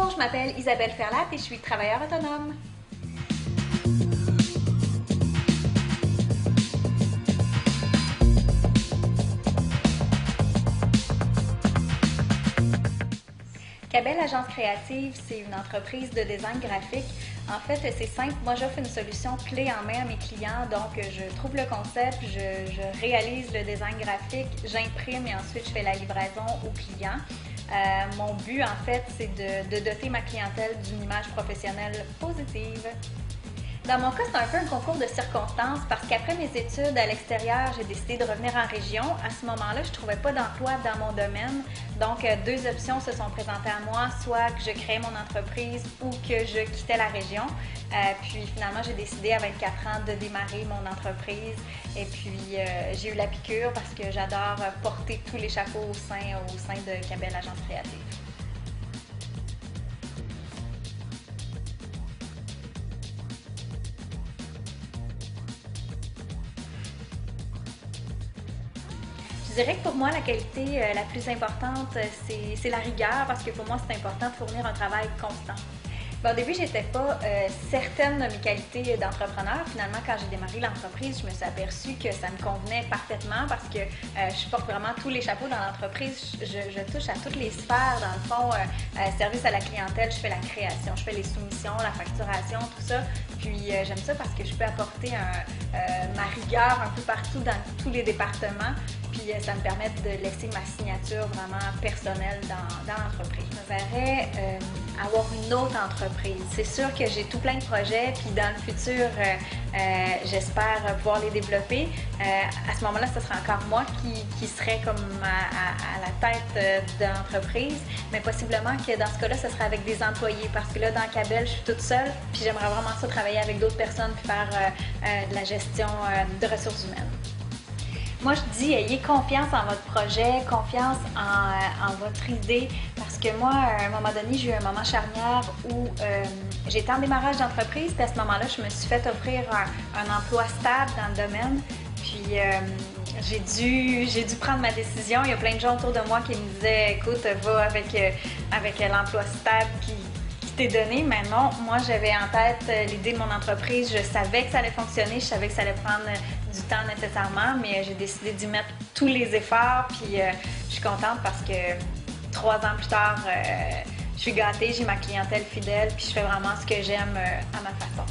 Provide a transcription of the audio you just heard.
Bonjour, je m'appelle Isabelle Ferlat et je suis travailleur autonome. Cabel Agence créative, c'est une entreprise de design graphique. En fait, c'est simple. Moi, j'offre une solution clé en main à mes clients. Donc, je trouve le concept, je réalise le design graphique, j'imprime et ensuite je fais la livraison aux clients. Mon but, en fait, c'est de doter ma clientèle d'une image professionnelle positive. Dans mon cas, c'est un peu un concours de circonstances parce qu'après mes études à l'extérieur, j'ai décidé de revenir en région. À ce moment-là, je ne trouvais pas d'emploi dans mon domaine. Donc, deux options se sont présentées à moi, soit que je créais mon entreprise ou que je quittais la région. Puis finalement, j'ai décidé à 24 ans de démarrer mon entreprise. Et puis, j'ai eu la piqûre parce que j'adore porter tous les chapeaux au sein de Cabel Agence créative. Je dirais que pour moi, la qualité la plus importante, c'est la rigueur parce que pour moi, c'est important de fournir un travail constant. Au début, j'étais pas certaine de mes qualités d'entrepreneur. Finalement, quand j'ai démarré l'entreprise, je me suis aperçue que ça me convenait parfaitement parce que je porte vraiment tous les chapeaux dans l'entreprise. Je touche à toutes les sphères, dans le fond, service à la clientèle, je fais la création, je fais les soumissions, la facturation, tout ça. Puis j'aime ça parce que je peux apporter ma rigueur un peu partout dans tous les départements. Puis ça me permet de laisser ma signature vraiment personnelle dans l'entreprise. Je verrais avoir une autre entreprise. C'est sûr que j'ai tout plein de projets, puis dans le futur, j'espère pouvoir les développer. À ce moment-là, ce sera encore moi qui serait comme à la tête de l'entreprise, mais possiblement que dans ce cas-là, ce sera avec des employés, parce que là, dans Cabel, je suis toute seule, puis j'aimerais vraiment ça travailler avec d'autres personnes, puis faire de la gestion de ressources humaines. Moi, je dis, ayez confiance en votre projet, confiance en votre idée, parce que moi, à un moment donné, j'ai eu un moment charnière où j'étais en démarrage d'entreprise, puis à ce moment-là, je me suis fait offrir un emploi stable dans le domaine, puis j'ai dû prendre ma décision. Il y a plein de gens autour de moi qui me disaient, écoute, va avec l'emploi stable qui t'est donné, mais non, moi j'avais en tête l'idée de mon entreprise, je savais que ça allait fonctionner, je savais que ça allait prendre du temps nécessairement, mais j'ai décidé d'y mettre tous les efforts, puis je suis contente parce que 3 ans plus tard, je suis gâtée, j'ai ma clientèle fidèle, puis je fais vraiment ce que j'aime à ma façon.